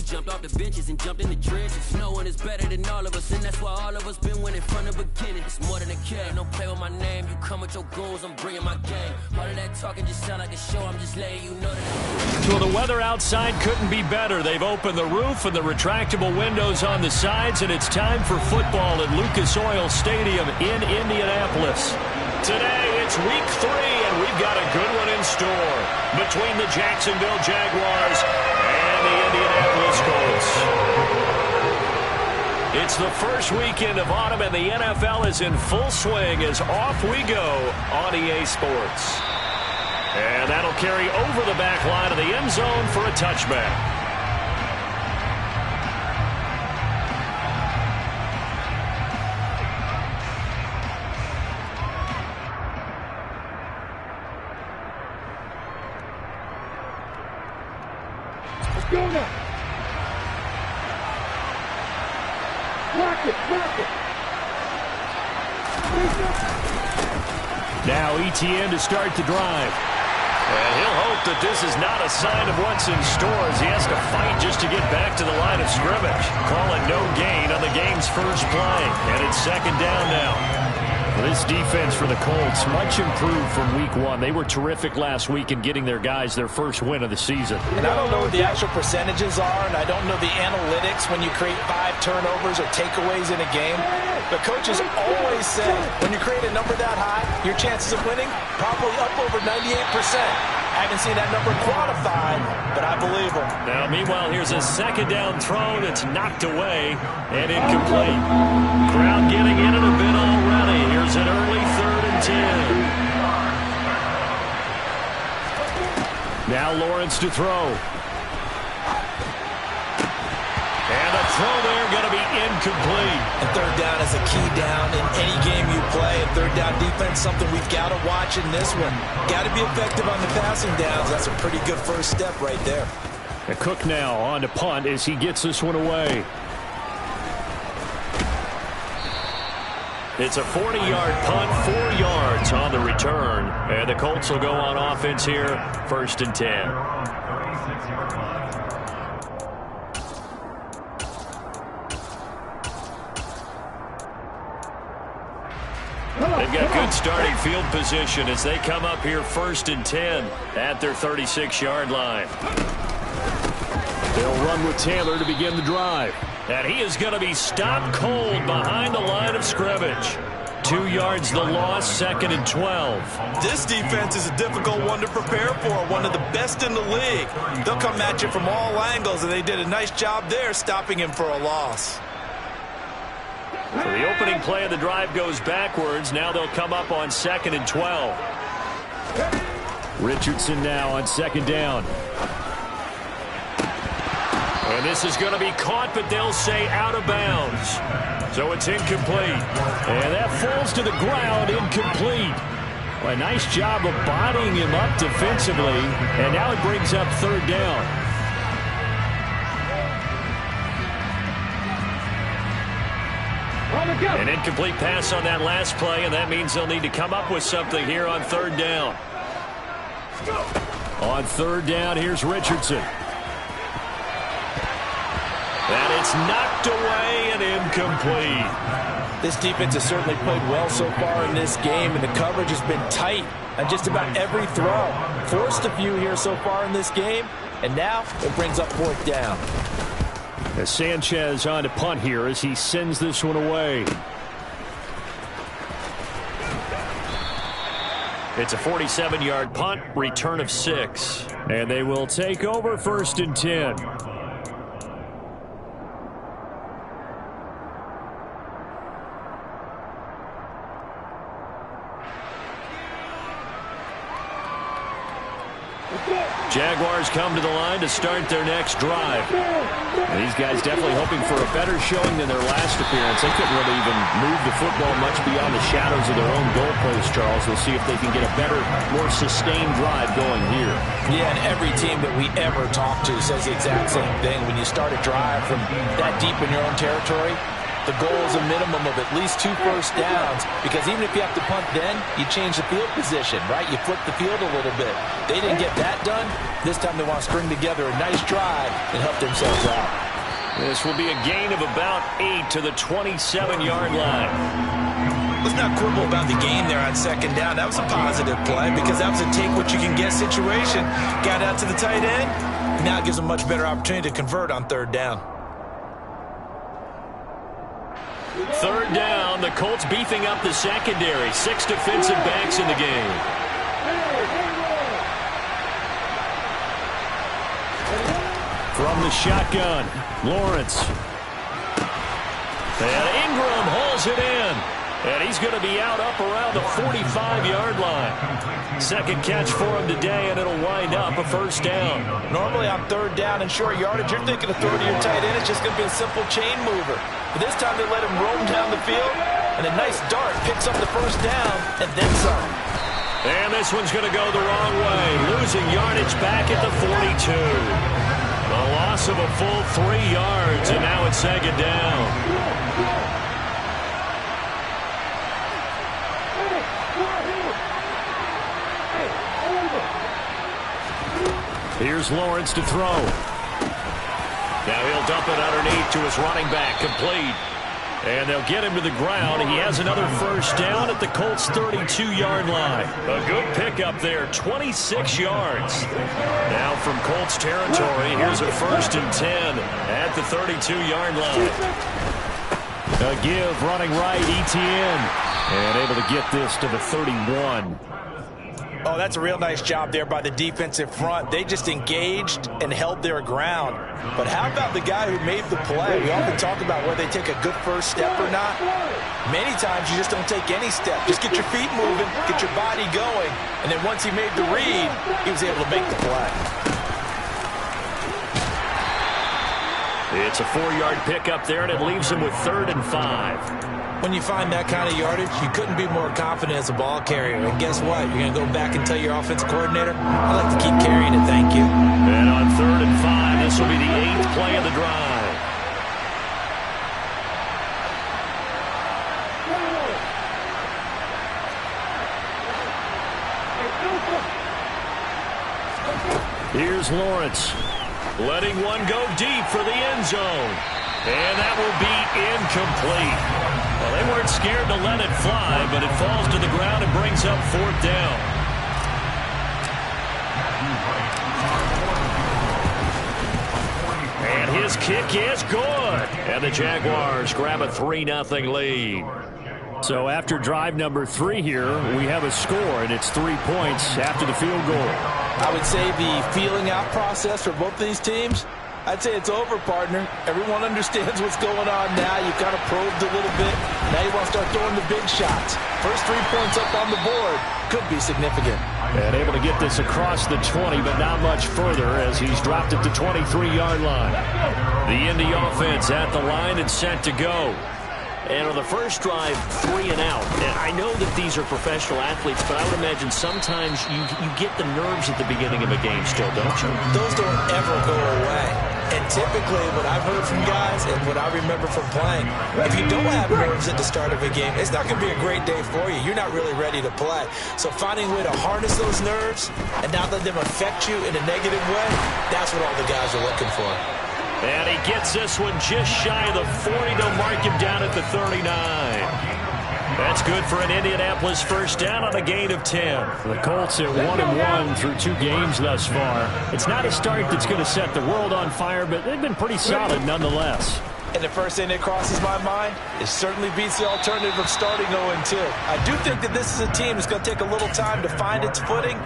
jumped off the benches and jumped in the trenches. No one is better than all of us, and that's why all of us been winning from the beginning. It's more than a game, don't play with my name. You come with your goals, I'm bringing my game. All of that talking just sound like a show, I'm just letting you know that. Well, the weather outside couldn't be better. They've opened the roof and the retractable windows on the sides, and it's time for football at Lucas Oil Stadium in Indianapolis. Today, it's week 3, and we've got a good one in store between the Jacksonville Jaguars and the Indianapolis Colts. It's the first weekend of autumn, and the NFL is in full swing as off we go on EA Sports. And that'll carry over the back line of the end zone for a touchback. Go now. Block it, block it. Now ETN to start the drive. And he'll hope that this is not a sign of what's in store as he has to fight just to get back to the line of scrimmage. Call it no gain on the game's first play. And it's second down now. This defense for the Colts, much improved from week 1. They were terrific last week in getting their guys their first win of the season. And I don't know what the actual percentages are, and I don't know the analytics when you create 5 turnovers or takeaways in a game. But coaches always say when you create a number that high, your chances of winning probably up over 98%. I haven't seen that number quantified, but I believe them. Now, meanwhile, here's a second down throw that's knocked away and incomplete. Crowd getting in it a bit already. Here's an early 3rd and 10. Now Lawrence to throw. And the throw there going to be incomplete. And third down is a key down in any game you play. And third down defense, something we've got to watch in this one. Got to be effective on the passing downs. That's a pretty good first step right there. And Cook now on to punt as he gets this one away. It's a 40-yard punt, 4 yards on the return. And the Colts will go on offense here, 1st and 10. They've got good starting field position as they come up here 1st and 10 at their 36-yard line. They'll run with Taylor to begin the drive. And he is going to be stopped cold behind the line of scrimmage. 2 yards the loss, 2nd and 12. This defense is a difficult one to prepare for, one of the best in the league. They'll come at you from all angles, and they did a nice job there stopping him for a loss. So the opening play of the drive goes backwards. Now they'll come up on 2nd and 12. Richardson now on 2nd down. And this is going to be caught, but they'll say out of bounds. So it's incomplete. And that falls to the ground, incomplete. Well, a nice job of bodying him up defensively. And now it brings up 3rd down. An incomplete pass on that last play, and that means they'll need to come up with something here on 3rd down. On 3rd down, here's Richardson. And it's knocked away and incomplete. This defense has certainly played well so far in this game, and the coverage has been tight on just about every throw. Forced a few here so far in this game, and now it brings up 4th down. As Sanchez on to punt here as he sends this one away. It's a 47-yard punt, return of 6. And they will take over 1st and 10. Jaguars come to the line to start their next drive. And these guys definitely hoping for a better showing than their last appearance. They couldn't really even move the football much beyond the shadows of their own goalpost, Charles. We'll see if they can get a better, more sustained drive going here. Yeah, and every team that we ever talk to says the exact same thing. When you start a drive from that deep in your own territory, The goal is a minimum of at least 2 first downs, because even if you have to punt then, you change the field position, right? You flip the field a little bit. They didn't get that done. This time they want to string together a nice drive and help themselves out. This will be a gain of about 8 to the 27-yard line. Let's not quibble about the game there on second down. That was a positive play because that was a take-what-you-can-get situation. Got out to the tight end. Now it gives them a much better opportunity to convert on third down. Third down, the Colts beefing up the secondary. 6 defensive backs in the game. From the shotgun, Lawrence. And Ingram hauls it in. And he's going to be out up around the 45-yard line. Second catch for him today, and it'll wind up a first down. Normally on third down and short yardage, you're thinking of throw to your tight end. It's just going to be a simple chain mover. But this time they let him roam down the field, and a nice dart picks up the first down, and then some. And this one's going to go the wrong way, losing yardage back at the 42. A loss of a full 3 yards, and now it's second down. Here's Lawrence to throw. Now he'll dump it underneath to his running back, complete. And they'll get him to the ground. He has another first down at the Colts' 32-yard line. A good pickup there, 26 yards. Now from Colts territory, here's a 1st and 10 at the 32-yard line. A give running right, Etienne. And able to get this to the 31. Oh, that's a real nice job there by the defensive front. They just engaged and held their ground. But how about the guy who made the play? We often talk about whether they take a good first step or not. Many times you just don't take any step. Just get your feet moving, get your body going, and then once he made the read, he was able to make the play. It's a 4-yard pickup there, and it leaves him with 3rd and 5. When you find that kind of yardage, you couldn't be more confident as a ball carrier. And guess what? You're going to go back and tell your offensive coordinator, I'd like to keep carrying it, thank you. And on 3rd and 5, this will be the 8th play of the drive. Here's Lawrence, letting one go deep for the end zone. And that will be incomplete. Well, they weren't scared to let it fly, but it falls to the ground and brings up 4th down. And his kick is good. And the Jaguars grab a 3-0 lead. So after drive number 3 here, we have a score, and it's 3 points after the field goal. I would say the feeling out process for both of these teams, I'd say it's over, partner. Everyone understands what's going on now. You've kind of probed a little bit. Now you want to start throwing the big shots. First 3 points up on the board could be significant. And able to get this across the 20, but not much further as he's dropped at the 23-yard line. The Indy offense at the line and set to go. And on the first drive, 3 and out. And I know that these are professional athletes, but I would imagine sometimes you get the nerves at the beginning of a game still, don't you? Those don't ever go away. And typically, what I've heard from guys and what I remember from playing, if you don't have nerves at the start of a game, it's not going to be a great day for you. You're not really ready to play. So finding a way to harness those nerves and not let them affect you in a negative way, that's what all the guys are looking for. And he gets this one just shy of the 40 to mark him down at the 39. That's good for an Indianapolis first down on a gain of 10. The Colts at 1-1 through 2 games thus far. It's not a start that's going to set the world on fire, but they've been pretty solid nonetheless. And the first thing that crosses my mind, it certainly beats the alternative of starting 0-2. I do think that this is a team that's going to take a little time to find its footing.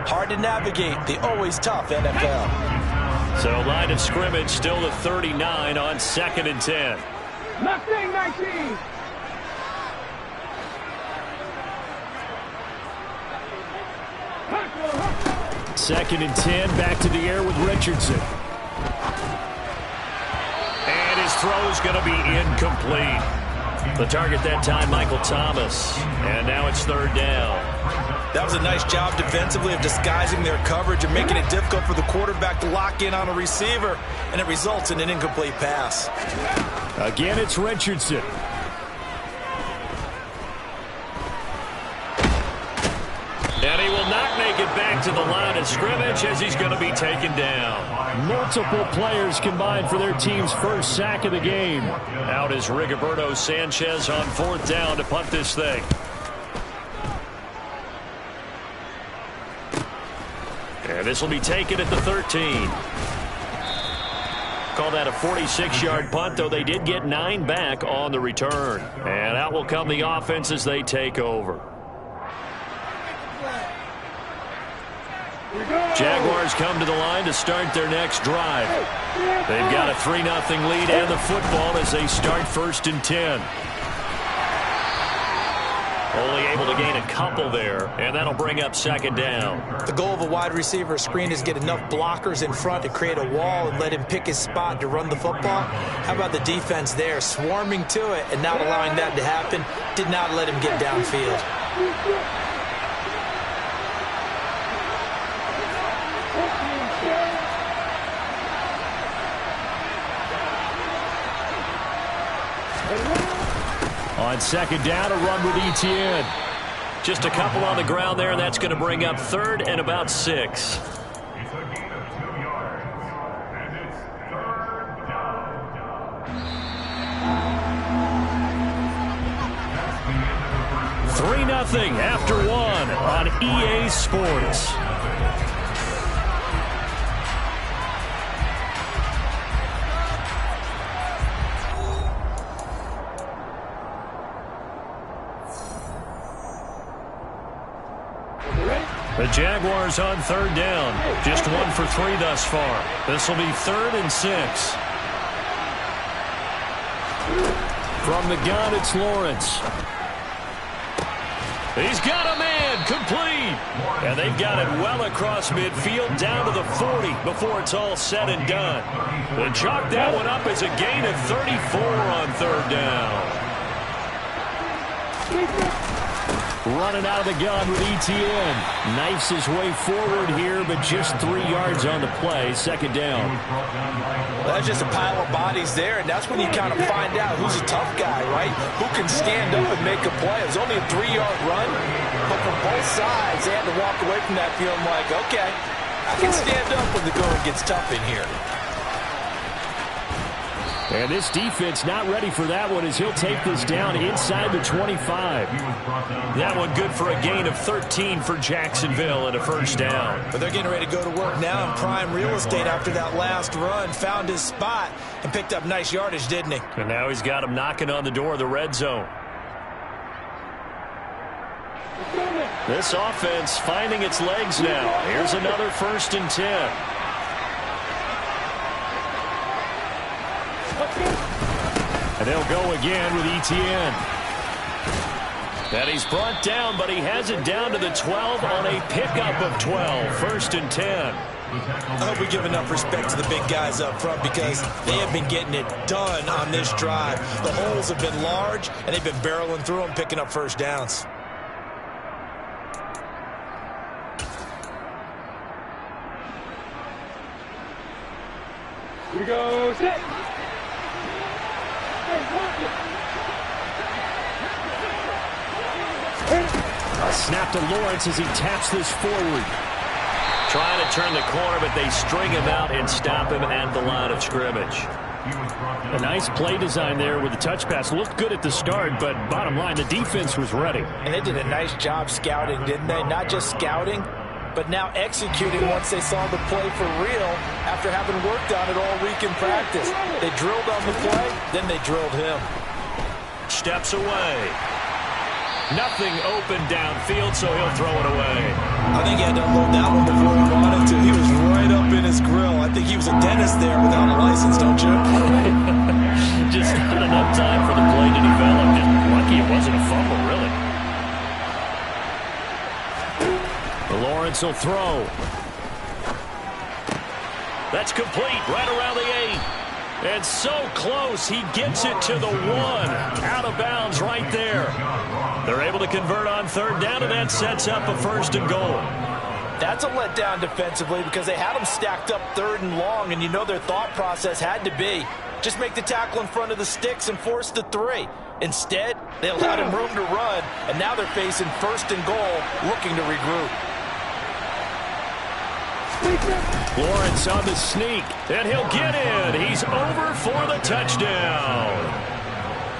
Hard to navigate the always tough NFL. So line of scrimmage still the 39 on 2nd and 10. Mustang 19. Second and 10, back to the air with Richardson. And his throw is going to be incomplete. The target that time, Michael Thomas. And now it's 3rd down. That was a nice job defensively of disguising their coverage and making it difficult for the quarterback to lock in on a receiver, and it results in an incomplete pass. Again, it's Richardson. And he will not make it back to the line of scrimmage as he's going to be taken down. Multiple players combined for their team's first sack of the game. Out is Rigoberto Sanchez on 4th down to punt this thing. And this will be taken at the 13. Call that a 46-yard punt, though they did get 9 back on the return. And out will come the offense as they take over. Jaguars come to the line to start their next drive. They've got a 3-0 lead and the football as they start 1st and 10. Only able to gain a couple there, and that'll bring up 2nd down. The goal of a wide receiver screen is get enough blockers in front to create a wall and let him pick his spot to run the football. How about the defense there, swarming to it and not allowing that to happen? Did not let him get downfield. On 2nd down, a run with Etienne. Just a couple on the ground there, and that's going to bring up 3rd and about 6. $3-0 after 1 on EA Sports. The Jaguars on 3rd down. Just 1 for 3 thus far. This will be 3rd and 6. From the gun, it's Lawrence. He's got a man, complete. And they've got it well across midfield, down to the 40 before it's all said and done. They chalk that one up as a gain of 34 on 3rd down. Running out of the gun with Etienne. Knifes his way forward here, but just 3 yards on the play. 2nd down. That's just a pile of bodies there, and that's when you kind of find out who's a tough guy, right? Who can stand up and make a play. It was only a 3-yard run, but from both sides, they had to walk away from that feeling like, okay, I can stand up when the going gets tough in here. And this defense not ready for that one as he'll take this down inside the 25. That one good for a gain of 13 for Jacksonville and a 1st down. But they're getting ready to go to work now in prime real estate after that last run. Found his spot and picked up nice yardage, didn't he? And now he's got him knocking on the door of the red zone. This offense finding its legs now. Here's another 1st and 10. And they'll go again with Etienne. And he's brought down, but he has it down to the 12 on a pickup of 12. 1st and 10. I hope we give enough respect to the big guys up front because they have been getting it done on this drive. The holes have been large, and they've been barreling through them, picking up 1st downs. Here we go, set. A snap to Lawrence as he taps this forward. Trying to turn the corner, but they string him out and stop him at the line of scrimmage. A nice play design there with the touch pass. Looked good at the start, but bottom line, the defense was ready. And they did a nice job scouting, didn't they? Not just scouting, but now executing once they saw the play for real after having worked on it all week in practice. They drilled on the play, then they drilled him. Steps away. Nothing open downfield, so he'll throw it away. I think he had to unload that one before he wanted to. He was right up in his grill. I think he was a dentist there without a license, don't you? Just not enough time for the play to develop. And lucky it wasn't a fumble, really. Lawrence will throw. That's complete right around the 8. And so close, he gets it to the 1. Out of bounds right there. They're able to convert on 3rd down, and that sets up a 1st and goal. That's a letdown defensively because they had them stacked up 3rd and long, and you know their thought process had to be just make the tackle in front of the sticks and force the 3. Instead, they allowed him room to run, and now they're facing 1st and goal, looking to regroup. Lawrence on the sneak, and he'll get in. He's over for the touchdown.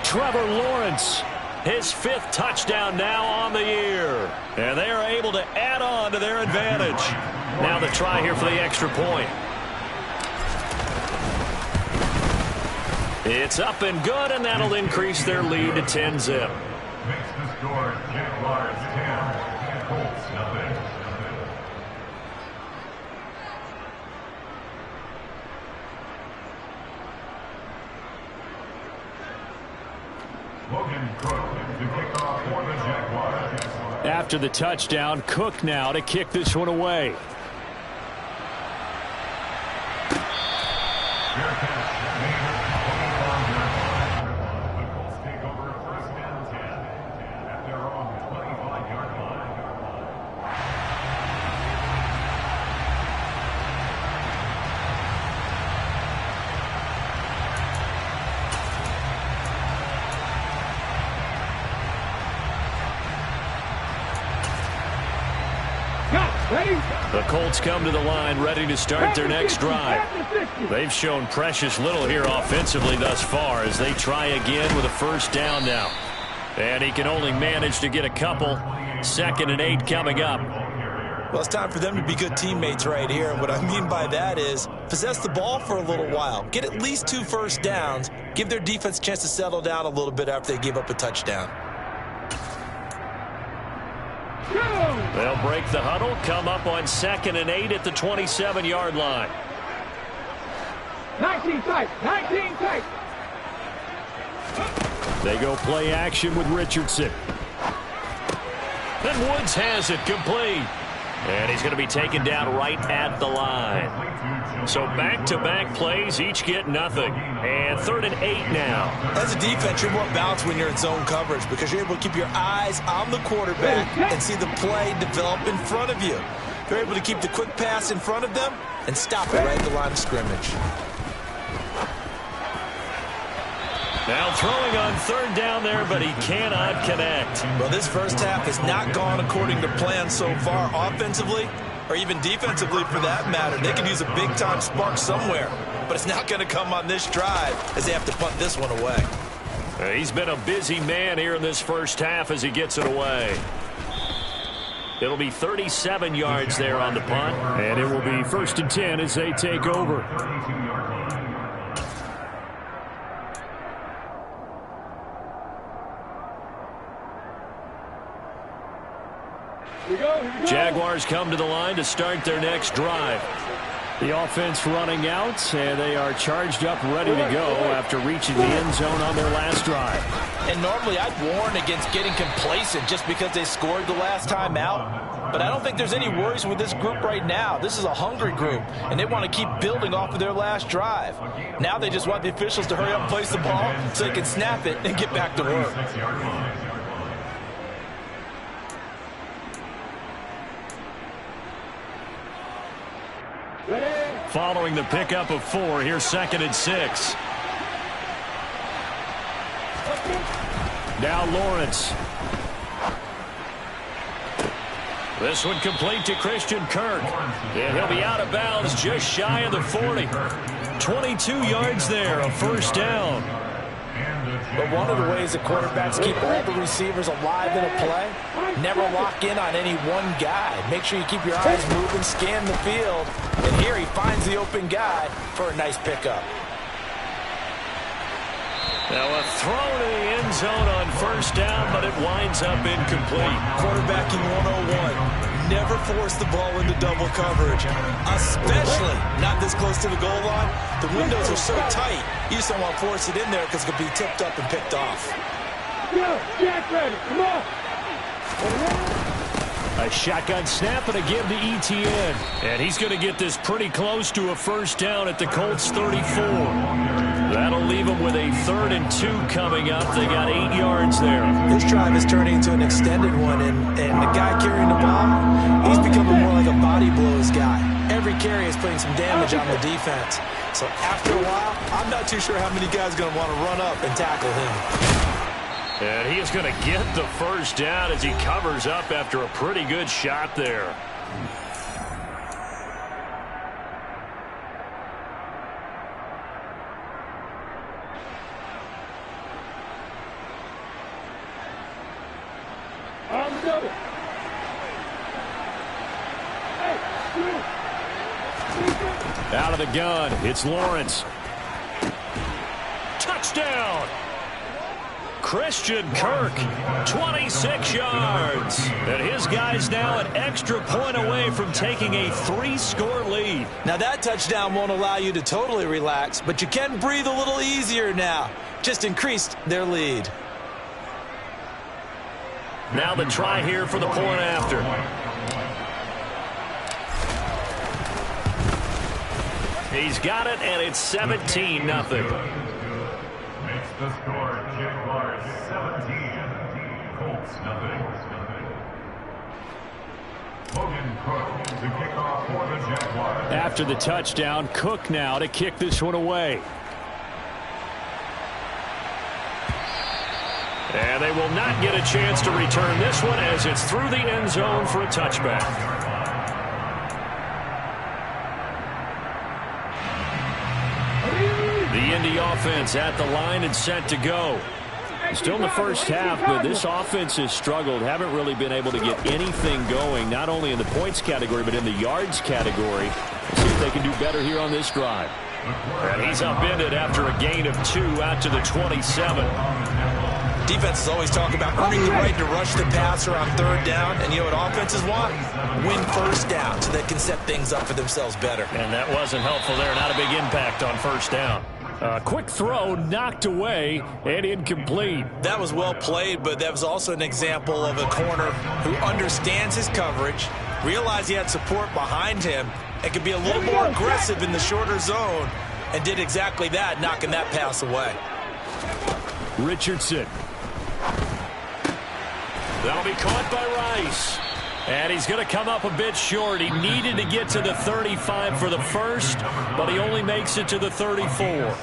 Trevor Lawrence, his 5th touchdown now on the year. And they are able to add on to their advantage. Now the try here for the extra point. It's up and good, and that'll increase their lead to 10-zip. Makes the score Jaguars 10, Colts nothing. Logan Cook to kick off for the Jaguars. After the touchdown, Cook now to kick this one away. The Colts take over 1st and 10 at their own 25-yard line. The Colts come to the line ready to start their next drive. They've shown precious little here offensively thus far as they try again with a 1st down now. And he can only manage to get a couple. 2nd and 8 coming up. Well, it's time for them to be good teammates right here. And what I mean by that is possess the ball for a little while. Get at least 2 1st downs. Give their defense a chance to settle down a little bit after they give up a touchdown. They'll break the huddle, come up on 2nd and 8 at the 27-yard line. 19 tight, 19 tight. They go play action with Richardson. Then Woods has it complete. And he's going to be taken down right at the line. So back-to-back plays, each get nothing. And 3rd and 8 now. As a defense, you're more balanced when you're in zone coverage because you're able to keep your eyes on the quarterback and see the play develop in front of you. You're able to keep the quick pass in front of them and stop it right at the line of scrimmage. Now throwing on 3rd down there, but he cannot connect. Well, this first half has not gone according to plan so far offensively or even defensively for that matter. They could use a big-time spark somewhere, but it's not going to come on this drive as they have to punt this one away. He's been a busy man here in this first half as he gets it away. It'll be 37 yards there on the punt, and it will be 1st and 10 as they take over. Jaguars come to the line to start their next drive. The offense running out, and they are charged up ready to go after reaching the end zone on their last drive. And normally I'd warn against getting complacent just because they scored the last time out. But I don't think there's any worries with this group right now. This is a hungry group, and they want to keep building off of their last drive. Now they just want the officials to hurry up and place the ball so they can snap it and get back to work. Following the pickup of 4, here's 2nd and 6. Now Lawrence. This one complete to Christian Kirk. And he'll be out of bounds just shy of the 40. 22 yards there, a 1st down. But one of the ways that quarterbacks keep all the receivers alive in a play, never lock in on any one guy. Make sure you keep your eyes moving, scan the field. And here he finds the open guy for a nice pickup. Now a throw to the end zone on 1st down, but it winds up incomplete. Quarterbacking 101. Never force the ball into double coverage, especially not this close to the goal line. The windows are so tight, you just don't want to force it in there because it could be tipped up and picked off. Get ready, come on. A shotgun snap and a give to ETN. And he's going to get this pretty close to a 1st down at the Colts 34. leave them with a 3rd and 2 coming up. They got 8 yards there. This drive is turning into an extended one, and the guy carrying the ball, he's becoming more like a body blows guy. Every carry is putting some damage on the defense. So after a while, I'm not too sure how many guys are going to want to run up and tackle him. And he is going to get the first down as he covers up after a pretty good shot there. Out of the gun, it's Lawrence. Touchdown! Christian Kirk, 26 yards. And his guy's now an extra point away from taking a 3-score lead. Now that touchdown won't allow you to totally relax, but you can breathe a little easier now. Just increased their lead. Now the try here for the point after. He's got it, and it's 17-0. Makes the score Jaguars 17, Colts 0. Logan Cook to kick off for the Jaguars. After the touchdown, Cook now to kick this one away. And they will not get a chance to return this one as it's through the end zone for a touchback. The Indy offense at the line and set to go. Still in the first half, but this offense has struggled. Haven't really been able to get anything going, not only in the points category, but in the yards category. Let's see if they can do better here on this drive. And he's upended after a gain of 2 out to the 27. Defenses always talk about earning the right to rush the passer on 3rd down, and you know what offenses want? Win 1st down so they can set things up for themselves better. And that wasn't helpful there. Not a big impact on 1st down. Quick throw knocked away and incomplete. That was well played, but that was also an example of a corner who understands his coverage, realized he had support behind him, and could be a little more aggressive in the shorter zone, and did exactly that, knocking that pass away. Richardson. That'll be caught by Rice. And he's going to come up a bit short. He needed to get to the 35 for the first, but he only makes it to the 34.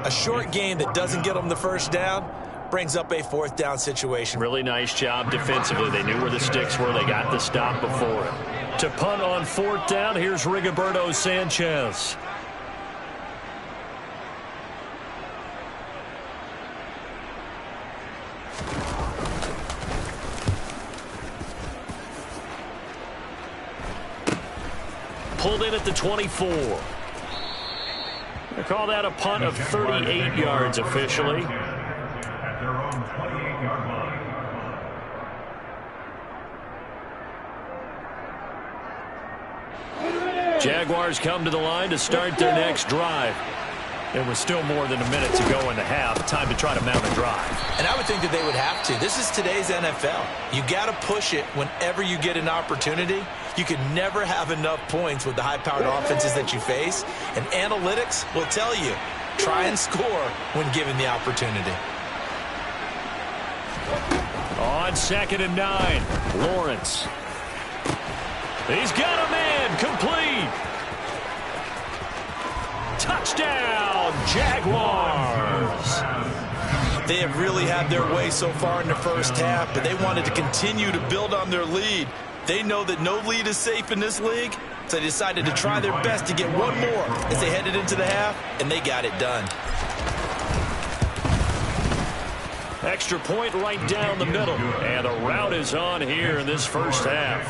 A short gain that doesn't get him the 1st down brings up a 4th down situation. Really nice job defensively. They knew where the sticks were. They got the stop before it. To punt on 4th down, here's Rigoberto Sanchez. Pulled in at the 24. They call that a punt of 38 yards officially. At their own 28-yard line. Jaguars come to the line to start their next drive. There was still more than a minute to go in the half. Time to try to mount a drive. And I would think that they would have to. This is today's NFL. You got to push it whenever you get an opportunity. You can never have enough points with the high-powered offenses that you face. And analytics will tell you, try and score when given the opportunity. On 2nd and 9, Lawrence. He's got a man, complete. Touchdown, Jaguars. They have really had their way so far in the first half, but they wanted to continue to build on their lead. They know that no lead is safe in this league, so they decided to try their best to get one more as they headed into the half, and they got it done. Extra point right down the middle, and a rout is on here in this first half.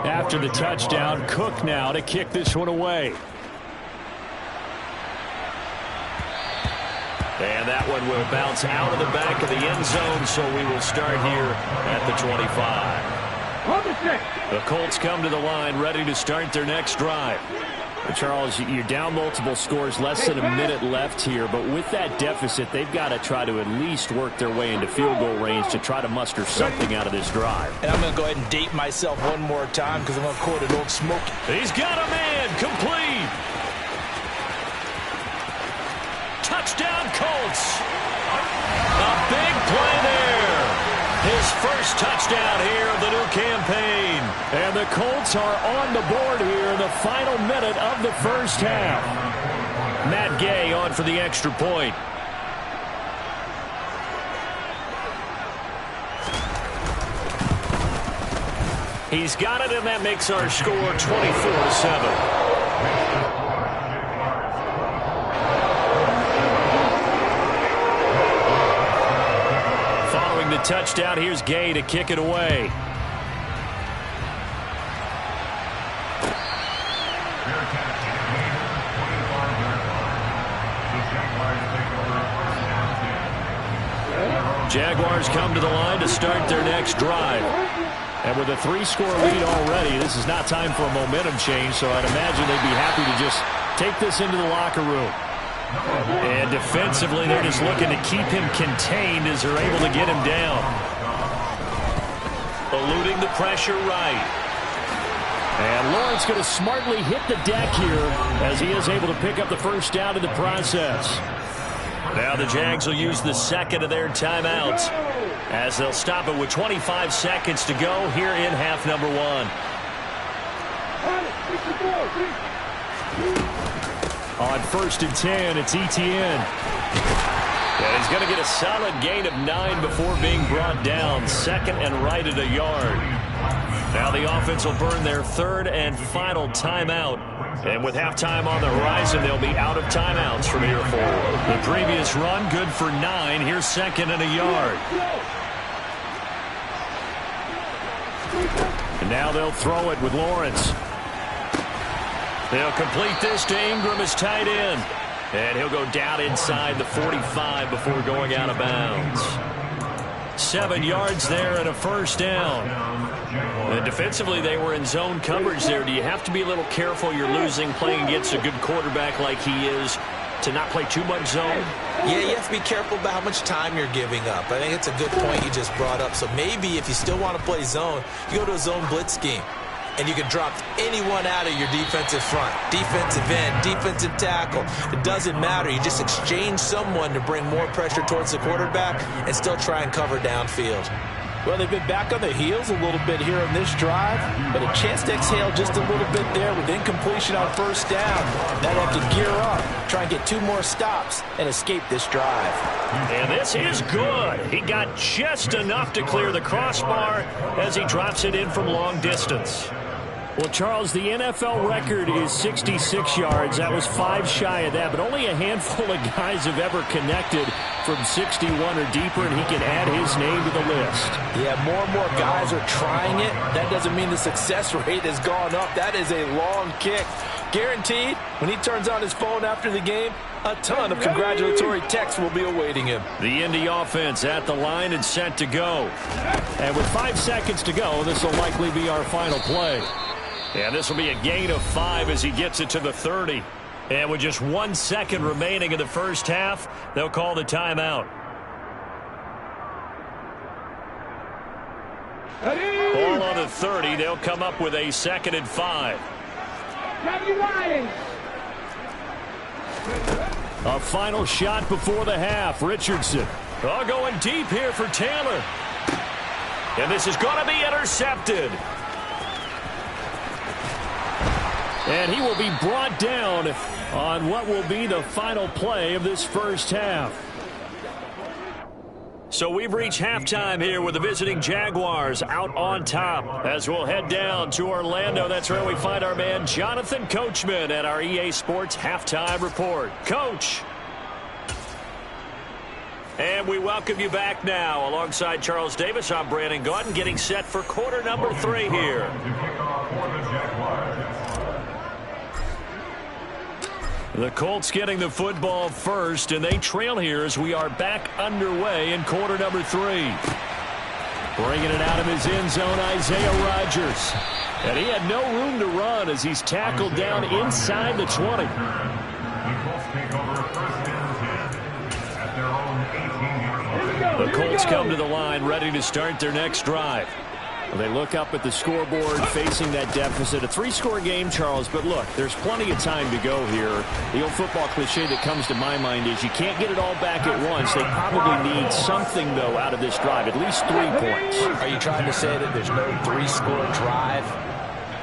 After the touchdown, Cook now to kick this one away. And that one will bounce out of the back of the end zone, so we will start here at the 25. The Colts come to the line ready to start their next drive. Charles, you're down multiple scores, less than a minute left here, but with that deficit, they've got to try to at least work their way into field goal range to try to muster something out of this drive. And I'm going to go ahead and date myself one more time because I'm going to quote an old Smokey. He's got a man, complete. Touchdown, Colts. A big play there. His first touchdown here of the new campaign. And the Colts are on the board here in the final minute of the first half. Matt Gay on for the extra point. He's got it, and that makes our score 24-7. The touchdown, here's Gay to kick it away. Jaguars come to the line to start their next drive. And with a 3-score lead already, this is not time for a momentum change, so I'd imagine they'd be happy to just take this into the locker room. And defensively, they're just looking to keep him contained as they're able to get him down. Eluding the pressure right. And Lawrence going to smartly hit the deck here as he is able to pick up the first down in the process. Now the Jags will use the second of their timeouts as they'll stop it with 25 seconds to go here in half number 1. On 1st and 10, it's Etienne. And he's going to get a solid gain of 9 before being brought down. Second and right at a yard. Now the offense will burn their third and final timeout. And with halftime on the horizon, they'll be out of timeouts from here forward. The previous run, good for 9. Here's second and a yard. And now they'll throw it with Lawrence. They'll complete this to Ingram as tight end. And he'll go down inside the 45 before going out of bounds. 7 yards there and a first down. And defensively, they were in zone coverage there. Do you have to be a little careful? You're losing playing against a good quarterback like he is to not play too much zone? Yeah, you have to be careful about how much time you're giving up. I think it's a good point you just brought up. So maybe if you still want to play zone, you go to a zone blitz scheme. And you can drop anyone out of your defensive front. Defensive end, defensive tackle. It doesn't matter. You just exchange someone to bring more pressure towards the quarterback and still try and cover downfield. Well, they've been back on their heels a little bit here on this drive, but a chance to exhale just a little bit there with incompletion on first down. Now they have to gear up, try and get 2 more stops, and escape this drive. And this is good. He got just enough to clear the crossbar as he drops it in from long distance. Well, Charles, the NFL record is 66 yards. That was 5 shy of that, but only a handful of guys have ever connected from 61 or deeper, and he can add his name to the list. Yeah, more and more guys are trying it. That doesn't mean the success rate has gone up. That is a long kick. Guaranteed, when he turns on his phone after the game, a ton of congratulatory texts will be awaiting him. The Indy offense at the line and set to go. And with 5 seconds to go, this will likely be our final play. And this will be a gain of 5 as he gets it to the 30. And with just 1 second remaining in the first half, they'll call the timeout. Ball on the 30. They'll come up with a 2nd and 5. A final shot before the half. Richardson. Going deep here for Taylor. And this is going to be intercepted. And he will be brought down on what will be the final play of this first half. So we've reached halftime here with the visiting Jaguars out on top. As we'll head down to Orlando, that's where we find our man Jonathan Coachman at our EA Sports Halftime Report. Coach. And we welcome you back now. Alongside Charles Davis, I'm Brandon Gaudin, getting set for quarter number 3 here. The Colts getting the football first, and they trail here as we are back underway in quarter number 3. Bringing it out of his end zone, Isaiah Rodgers. And he had no room to run as he's tackled down inside the 20. The Colts take over first and 10 at their own 18-yard line. The Colts come to the line ready to start their next drive. They look up at the scoreboard facing that deficit. A 3-score game, Charles, but look, there's plenty of time to go here. The old football cliche that comes to my mind is you can't get it all back at once. They probably need something, though, out of this drive, at least 3 points. Are you trying to say that there's no 3-score drive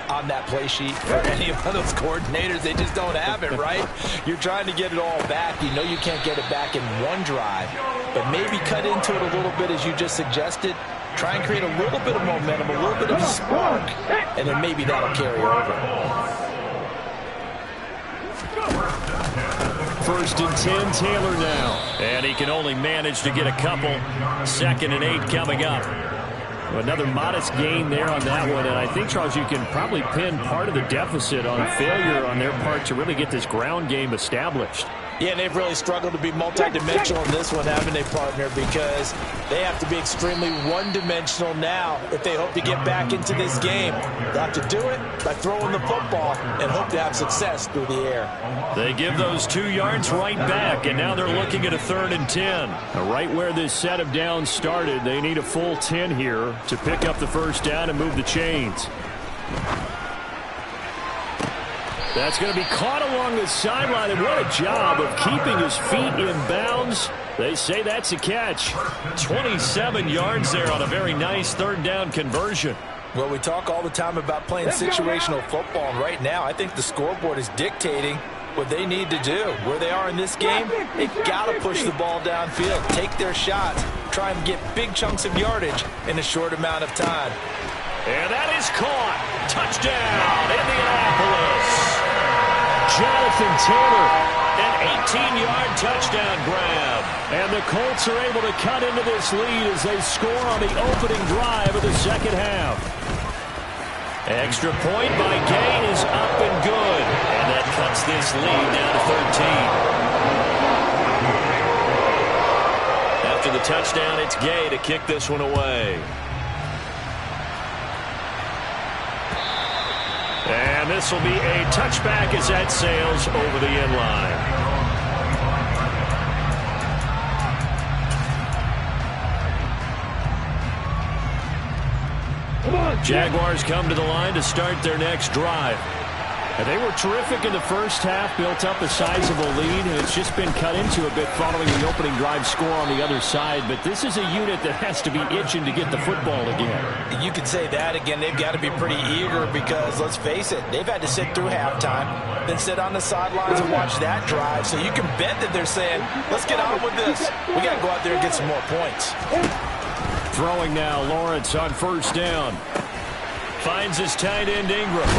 on that play sheet for any of those coordinators? They just don't have it, right? You're trying to get it all back. You know you can't get it back in one drive, but maybe cut into it a little bit as you just suggested. Try and create a little bit of momentum, a little bit of a spark, and then maybe that'll carry over. First and 10, Taylor now. And he can only manage to get a couple. 2nd and 8 coming up. Another modest gain there on that one, and I think, Charles, you can probably pin part of the deficit on failure on their part to really get this ground game established. Yeah, they've really struggled to be multidimensional in this one, haven't they, partner? Because they have to be extremely one-dimensional now if they hope to get back into this game. They have to do it by throwing the football and hope to have success through the air. They give those 2 yards right back, and now they're looking at a 3rd and 10. Right where this set of downs started, they need a full 10 here to pick up the first down and move the chains. That's going to be caught along the sideline, and what a job of keeping his feet in bounds. They say that's a catch. 27 yards there on a very nice 3rd down conversion. Well, we talk all the time about playing situational football, and right now I think the scoreboard is dictating what they need to do. Where they are in this game, they've got to push the ball downfield, take their shots, try and get big chunks of yardage in a short amount of time. And that is caught. Touchdown, Indianapolis. Jonathan Taylor, an 18-yard touchdown grab. And the Colts are able to cut into this lead as they score on the opening drive of the 2nd half. Extra point by Gay is up and good. And that cuts this lead down to 13. After the touchdown, it's Gay to kick this one away. And this will be a touchback as that sails over the end line. Jaguars come to the line to start their next drive. And they were terrific in the first half, built up a sizable lead, and it's just been cut into a bit following the opening drive score on the other side. But this is a unit that has to be itching to get the football again. You could say that again. They've got to be pretty eager because, let's face it, they've had to sit through halftime, then sit on the sidelines and watch that drive. So you can bet that they're saying, let's get on with this. We got to go out there and get some more points. Throwing now, Lawrence on 1st down. Finds his tight end Ingram.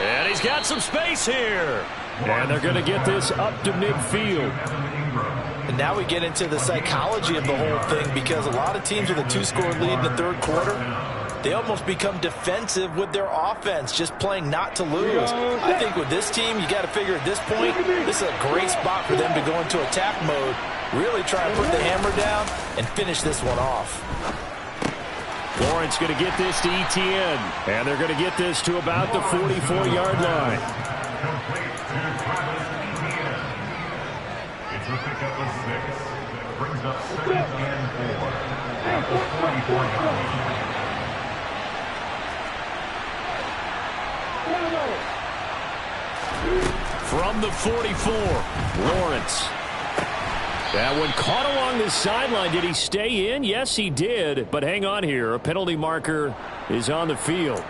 And he's got some space here. And they're going to get this up to midfield. And now we get into the psychology of the whole thing, because a lot of teams with a 2-score lead in the 3rd quarter, they almost become defensive with their offense, just playing not to lose. I think with this team, you got to figure at this point, this is a great spot for them to go into attack mode, really try and put the hammer down and finish this one off. Lawrence going to get this to Etienne, and they're going to get this to about the 44-yard line. It's a pickup of 6. Brings up 2nd and 4 at the 44-yard line. From the 44, Lawrence. That one caught along the sideline. Did he stay in? Yes, he did. But hang on here. A penalty marker is on the field.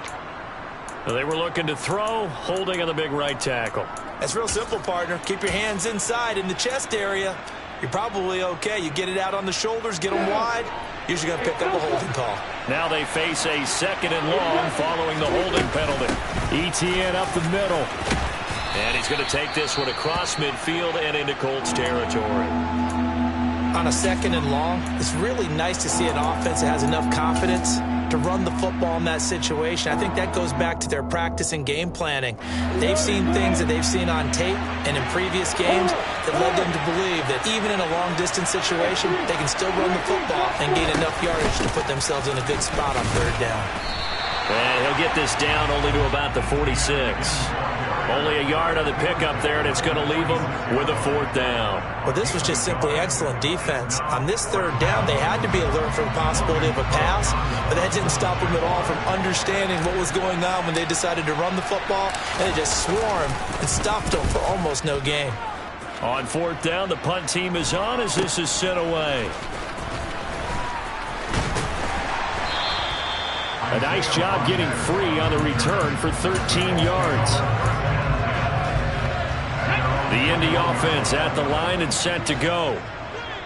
They were looking to throw, holding on the big right tackle. That's real simple, partner. Keep your hands inside in the chest area. You're probably okay. You get it out on the shoulders, get them wide. Usually going to pick up a holding call. Now they face a 2nd and long following the holding penalty. Etienne up the middle. And he's going to take this one across midfield and into Colts territory. On a 2nd and long, it's really nice to see an offense that has enough confidence to run the football in that situation. I think that goes back to their practice and game planning. They've seen things that they've seen on tape and in previous games that led them to believe that even in a long-distance situation, they can still run the football and gain enough yardage to put themselves in a good spot on 3rd down. And he'll get this down only to about the 46. Only a yard on the pickup there, and it's going to leave them with a 4th down. Well, this was just simply excellent defense. On this 3rd down, they had to be alert for the possibility of a pass, but that didn't stop them at all from understanding what was going on when they decided to run the football, and they just swarmed and stopped them for almost no gain. On 4th down, the punt team is on as this is sent away. A nice job getting free on the return for 13 yards. The Indy offense at the line and set to go.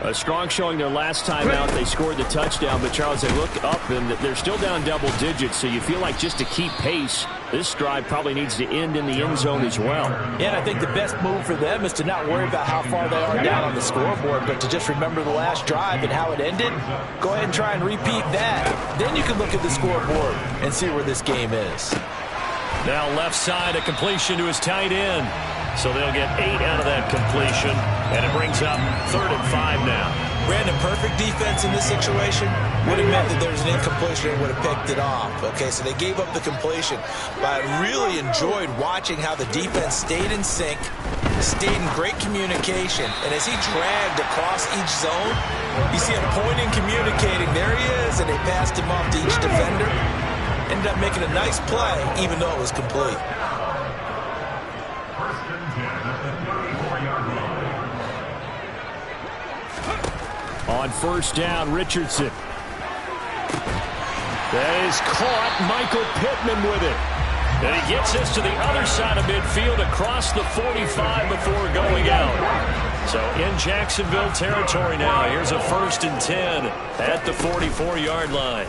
A strong showing their last time out. They scored the touchdown, but Charles, they look up and they're still down double digits, so you feel like just to keep pace, this drive probably needs to end in the end zone as well. Yeah, and I think the best move for them is to not worry about how far they are down on the scoreboard, but to just remember the last drive and how it ended. Go ahead and try and repeat that. Then you can look at the scoreboard and see where this game is. Now left side, a completion to his tight end. So they'll get 8 out of that completion, and it brings up 3rd and 5 now. Brandon, perfect defense in this situation would have meant that there's an incompletion and would have picked it off. Okay, so they gave up the completion, but I really enjoyed watching how the defense stayed in sync, stayed in great communication, and as he dragged across each zone, you see him pointing, communicating. There he is, and they passed him off to each defender. Ended up making a nice play, even though it was complete. On 1st down, Richardson. That is caught. Michael Pittman with it. And he gets this to the other side of midfield across the 45 before going out. So in Jacksonville territory now. Here's a 1st and 10 at the 44-yard line.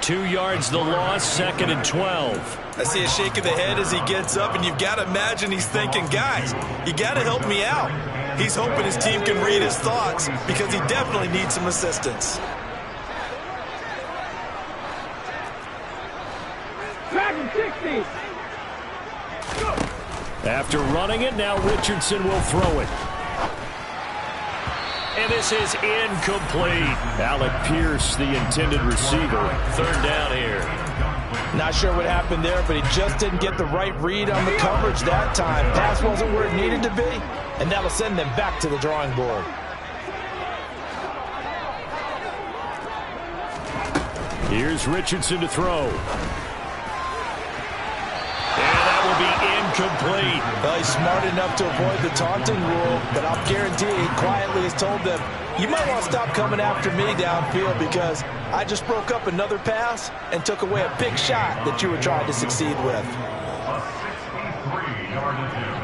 2 yards the loss, 2nd and 12. I see a shake of the head as he gets up, and you've got to imagine he's thinking, guys, you got to help me out. He's hoping his team can read his thoughts because he definitely needs some assistance. Dragon 60. After running it, now Richardson will throw it. And this is incomplete. Alec Pierce, the intended receiver. 3rd down here. Not sure what happened there, but he just didn't get the right read on the coverage that time. Pass wasn't where it needed to be, and that'll send them back to the drawing board. Here's Richardson to throw. And that will be incomplete. Well, he's smart enough to avoid the taunting rule, but I'll guarantee he quietly has told them, you might want to stop coming after me downfield because I just broke up another pass and took away a big shot that you were trying to succeed with. A 63-yard attempt.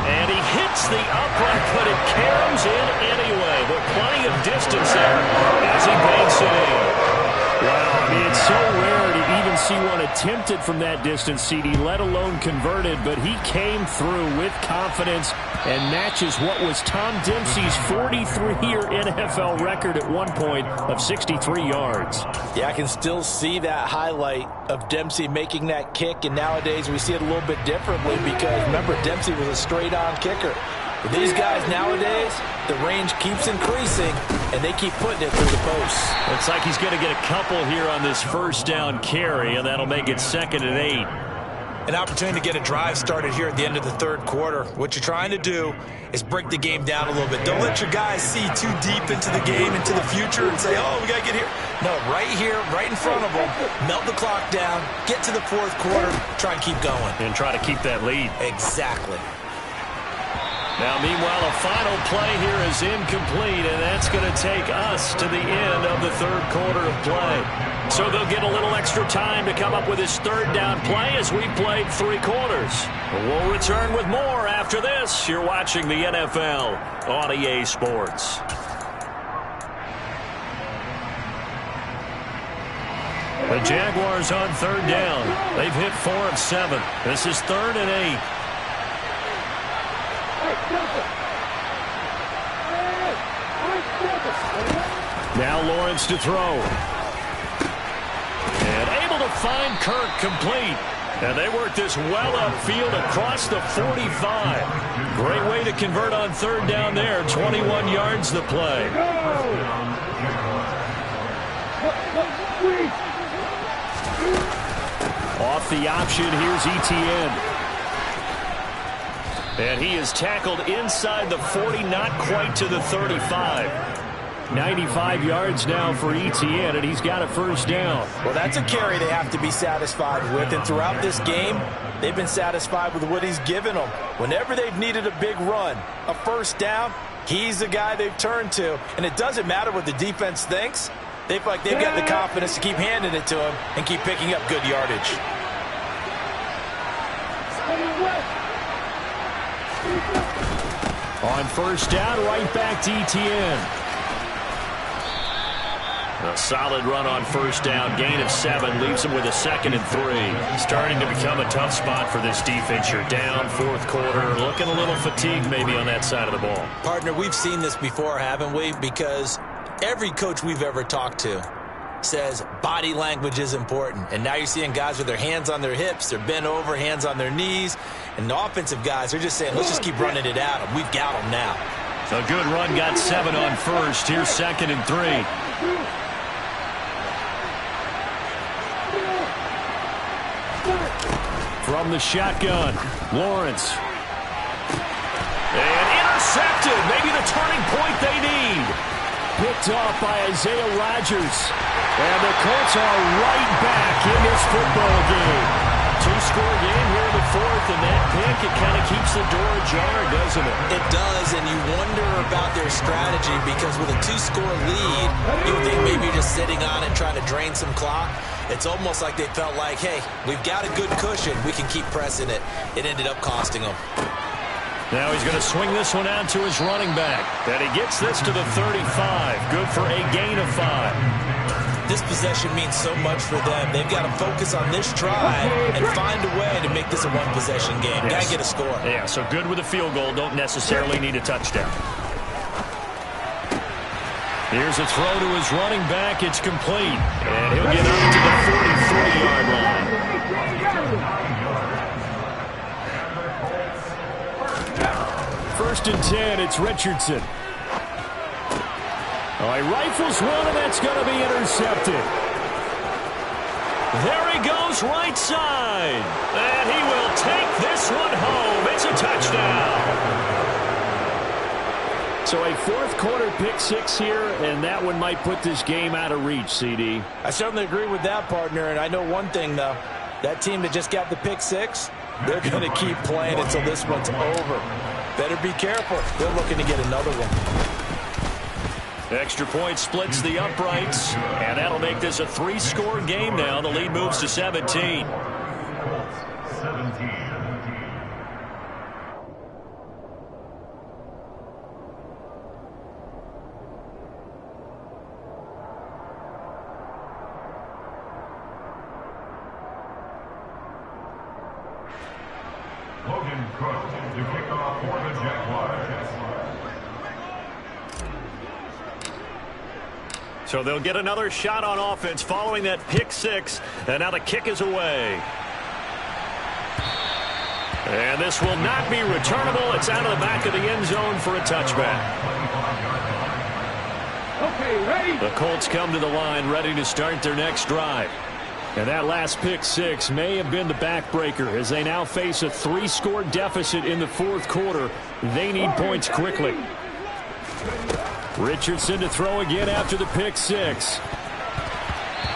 And he hits the upright, but it caroms in anyway. But plenty of distance there as he banks it in. Wow, I mean, it's so rare to even see one attempted from that distance, CD, let alone converted, but he came through with confidence and matches what was Tom Dempsey's 43-year NFL record at one point of 63 yards. Yeah, I can still see that highlight of Dempsey making that kick, and nowadays we see it a little bit differently because, remember, Dempsey was a straight-on kicker. With these guys nowadays, the range keeps increasing, and they keep putting it through the posts. Looks like he's going to get a couple here on this 1st down carry, and that'll make it 2nd and 8. An opportunity to get a drive started here at the end of the 3rd quarter. What you're trying to do is break the game down a little bit. Don't let your guys see too deep into the game, into the future, and say, oh, we got to get here. No, right here, right in front of them, melt the clock down, get to the 4th quarter, try and keep going. And try to keep that lead. Exactly. Now, meanwhile, a final play here is incomplete, and that's going to take us to the end of the 3rd quarter of play. So they'll get a little extra time to come up with his 3rd down play as we played 3 quarters. We'll return with more after this. You're watching the NFL on EA Sports. The Jaguars on 3rd down. They've hit 4 of 7. This is 3rd and 8. Now Lawrence to throw. And able to find Kirk complete. And they work this well upfield across the 45. Great way to convert on third down there. 21 yards the play. Off the option, here's Etienne. And he is tackled inside the 40, not quite to the 35. 95 yards now for Etienne, and he's got a first down. Well, that's a carry they have to be satisfied with, and throughout this game, they've been satisfied with what he's given them. Whenever they've needed a big run, a first down, he's the guy they've turned to. And it doesn't matter what the defense thinks. They feel like they've got the confidence to keep handing it to him and keep picking up good yardage. On first down, right back to Etienne. A solid run on first down, gain of 7, leaves him with a 2nd and 3. Starting to become a tough spot for this defense. You're down, fourth quarter, looking a little fatigued maybe on that side of the ball. Partner, we've seen this before, haven't we? Because every coach we've ever talked to says body language is important. And now you're seeing guys with their hands on their hips, they're bent over, hands on their knees. And the offensive guys, they're just saying, let's just keep running it at them. We've got them now. A good run, got 7 on first. Here's 2nd and 3. From the shotgun, Lawrence. And intercepted. Maybe the turning point they need. Picked off by Isaiah Rodgers. And the Colts are right back in this football game. 2-score game here in the fourth, and that pick, it kind of keeps the door ajar, doesn't it? It does, and you wonder about their strategy because with a 2-score lead, you would think maybe you're just sitting on it trying to drain some clock. It's almost like they felt like, hey, we've got a good cushion. We can keep pressing it. It ended up costing them. Now he's going to swing this one out to his running back. And he gets this to the 35. Good for a gain of 5. This possession means so much for them. They've got to focus on this drive and find a way to make this a one-possession game. Yes. Got to get a score. Yeah, so good with a field goal. Don't necessarily need a touchdown. Here's a throw to his running back. It's complete. And he'll get up to the 43-yard line. First and 10, it's Richardson. He rifles one, and that's going to be intercepted. There he goes, right side. And he will take this one home. It's a touchdown. So a fourth quarter pick 6 here, and that one might put this game out of reach, CD. I certainly agree with that, partner, and I know one thing, though. That team that just got the pick 6, they're going to keep playing until this one's over. Better be careful. They're looking to get another one. Extra point splits the uprights, and that'll make this a 3-score game now. The lead moves to 17. Logan Cook to kick off for the Jaguars. So they'll get another shot on offense following that pick 6, and now the kick is away. And this will not be returnable. It's out of the back of the end zone for a touchback. Okay, ready? The Colts come to the line ready to start their next drive. And that last pick 6 may have been the backbreaker as they now face a 3-score deficit in the fourth quarter. They need points quickly. Richardson to throw again after the pick 6.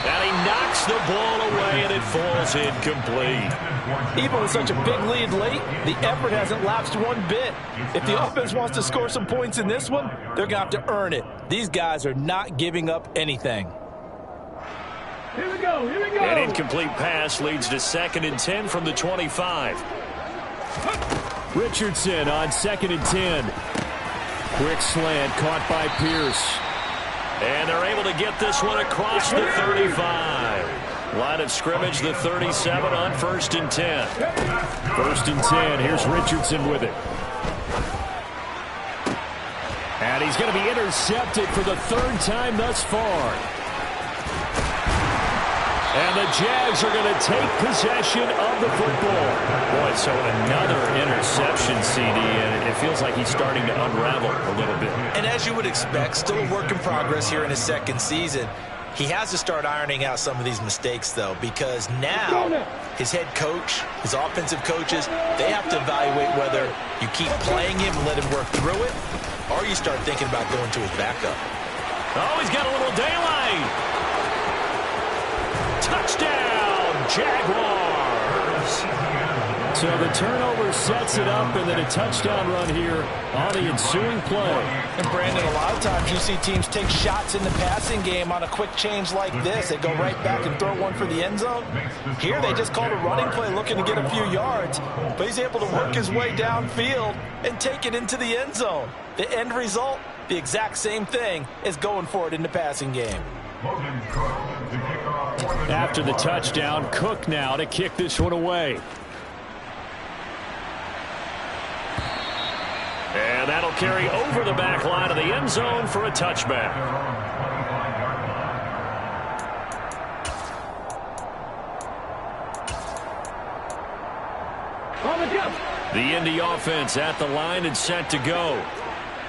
And he knocks the ball away, and it falls incomplete. Even with such a big lead late, the effort hasn't lapsed one bit. If the offense wants to score some points in this one, they're going to have to earn it. These guys are not giving up anything. Here we go, here we go. An incomplete pass leads to 2nd and 10 from the 25. Richardson on 2nd and 10. Quick slant caught by Pierce. And they're able to get this one across the 35. Line of scrimmage, the 37 on 1st and 10. 1st and 10, here's Richardson with it. And he's going to be intercepted for the 3rd time thus far. And the Jags are going to take possession of the football. Boy, so another interception, CD, and it feels like he's starting to unravel a little bit. And as you would expect, still a work in progress here in his second season. He has to start ironing out some of these mistakes, though, because now his head coach, his offensive coaches, they have to evaluate whether you keep playing him and let him work through it, or you start thinking about going to his backup. Oh, he's got a little daylight. Touchdown, Jaguars. So the turnover sets it up, and then a touchdown run here on the ensuing play. And Brandon, a lot of times you see teams take shots in the passing game on a quick change like this. They go right back and throw one for the end zone. Here they just called a running play looking to get a few yards, but he's able to work his way downfield and take it into the end zone. The end result, the exact same thing as going for it in the passing game. After the touchdown, Cook now to kick this one away. And that'll carry over the back line of the end zone for a touchback. The Indy offense at the line and set to go.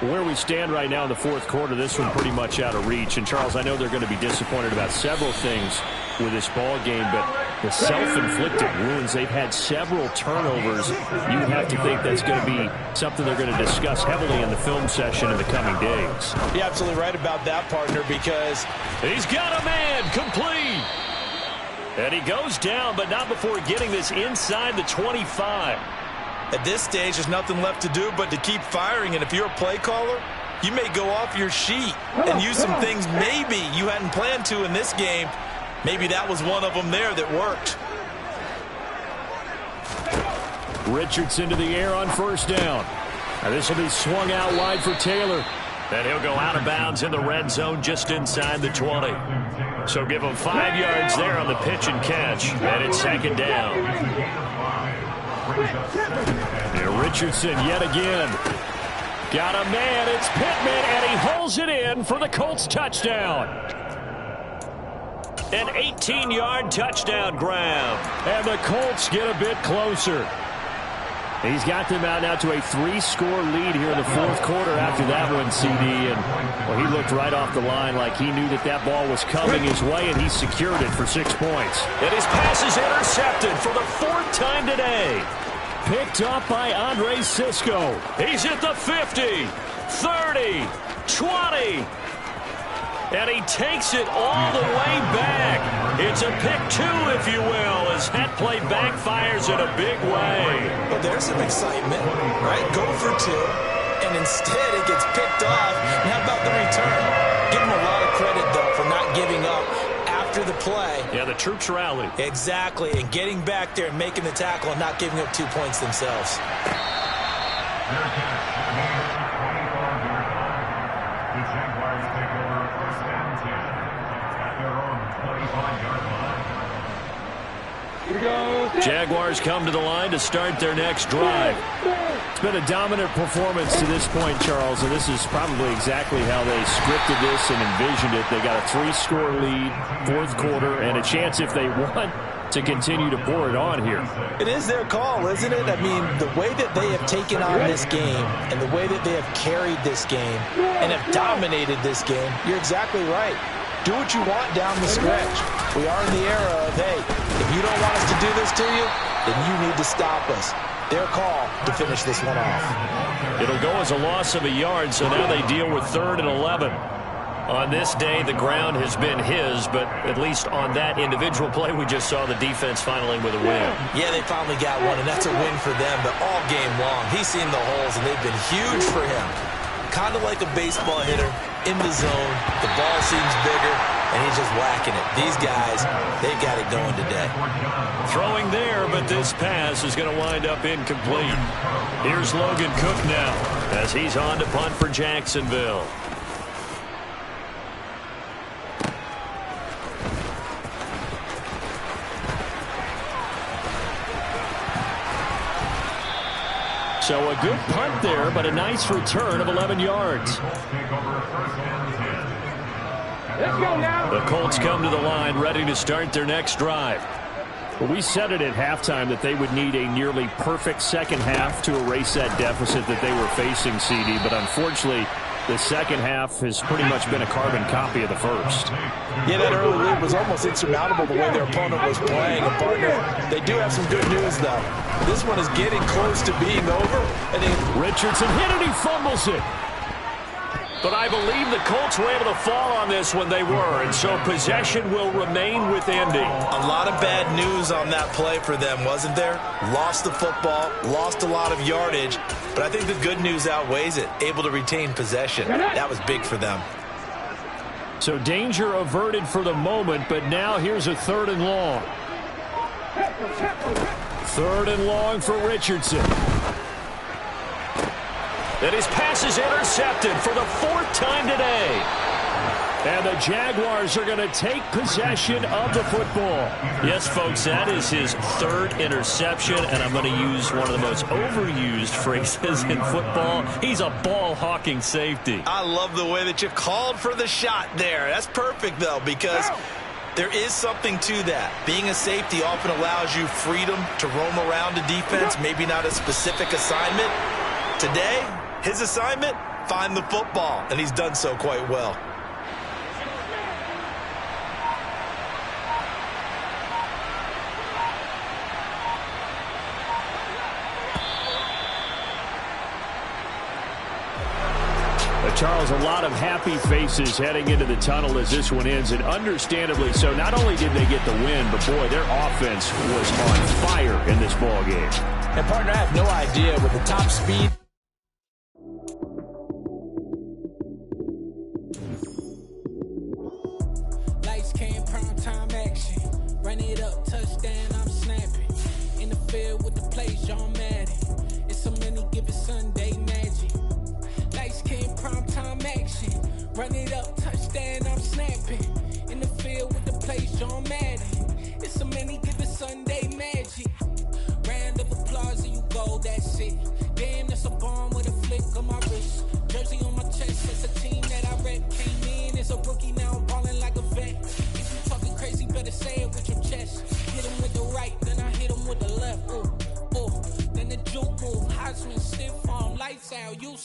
Where we stand right now in the fourth quarter, this one pretty much out of reach. And, Charles, I know they're going to be disappointed about several things with this ball game, but the self-inflicted wounds, they've had several turnovers. You have to think that's going to be something they're going to discuss heavily in the film session in the coming days. You're absolutely right about that, partner, because he's got a man complete. And he goes down, but not before getting this inside the 25. At this stage, there's nothing left to do but to keep firing. And if you're a play caller, you may go off your sheet and use some things maybe you hadn't planned to in this game. Maybe that was one of them there that worked. Richardson to the air on first down. Now this will be swung out wide for Taylor. And he'll go out of bounds in the red zone just inside the 20. So give him 5 yards there on the pitch and catch. And it's second down. Here Richardson yet again. Got a man. It's Pittman, and he holds it in for the Colts touchdown. An 18-yard touchdown grab. And the Colts get a bit closer. He's got them out now to a 3-score lead here in the fourth quarter after that one, CD. And well, he looked right off the line like he knew that that ball was coming his way, and he secured it for 6 points. And his pass is intercepted for the 4th time today. Picked up by Andre Sisco. He's at the 50, 30, 20. And he takes it all the way back. It's a pick 2, if you will, as that play backfires in a big way. Well, there's some excitement, right? Go for 2, and instead it gets picked off. And how about the return? Give him a lot of credit, though, for not giving up after the play. Yeah, the troops rallied. Exactly, and getting back there and making the tackle and not giving up 2 points themselves. Jaguars come to the line to start their next drive. It's been a dominant performance to this point, Charles, and this is probably exactly how they scripted this and envisioned it. They got a 3-score lead, fourth quarter, and a chance if they want to continue to pour it on here. It is their call, isn't it? I mean, the way that they have taken on this game and the way that they have carried this game and have dominated this game, you're exactly right. Do what you want down the stretch. We are in the era of, hey, if you don't want us to do this to you, then you need to stop us. Their call to finish this one off. It'll go as a loss of a yard, so now they deal with 3rd and 11. On this day, the ground has been his, but at least on that individual play, we just saw the defense finally with a win. Yeah, they finally got one, and that's a win for them, but all game long, he's seen the holes, and they've been huge for him. Kind of like a baseball hitter in the zone. The ball seems bigger, and he's just whacking it. These guys, they got it going today. Throwing there, but this pass is going to wind up incomplete. Here's Logan Cook now as he's on to punt for Jacksonville. So a good punt there, but a nice return of 11 yards. Let's go now. The Colts come to the line ready to start their next drive. Well, we said it at halftime that they would need a nearly perfect second half to erase that deficit that they were facing, CD. But unfortunately, the second half has pretty much been a carbon copy of the first. Yeah, that early lead was almost insurmountable the way their opponent was playing. And partner, they do have some good news, though. This one is getting close to being over. And Richardson hit it, he fumbles it. But I believe the Colts were able to fall on this when they were, and so possession will remain with Indy. A lot of bad news on that play for them, wasn't there? Lost the football, lost a lot of yardage, but I think the good news outweighs it. Able to retain possession. That was big for them. So danger averted for the moment, but now here's a 3rd and long. 3rd and long for Richardson. And his pass is intercepted for the 4th time today. And the Jaguars are going to take possession of the football. Yes, folks, that is his 3rd interception, and I'm going to use one of the most overused phrases in football. He's a ball-hawking safety. I love the way that you called for the shot there. That's perfect, though, because there is something to that. Being a safety often allows you freedom to roam around a defense, maybe not a specific assignment. Today, his assignment, find the football, and he's done so quite well. Charles, a lot of happy faces heading into the tunnel as this one ends, and understandably so. Not only did they get the win, but boy, their offense was on fire in this ball game. And partner, I have no idea with the top speed. Lights came, prime time action. Run it up, touchdown, I'm snapping. In the field with the plays, John Madden. It's so many, give it Sunday magic. Lights came, prime time action. Run it up, touchdown, I'm snapping. In the field with the plays, John Madden. It's so many, give it Sunday magic. Round of applause and you go, that's it. Damn, that's a bomb with a flick on my wrist. Jersey on my chest, it's a team that I rep. Came in as a rookie, now I'm balling like a vet. If you talking crazy, better say it with your chest. Hit him with the right, then I hit him with the left. Ooh, ooh. Then the juke move, Heisman, stiff arm, lights out, you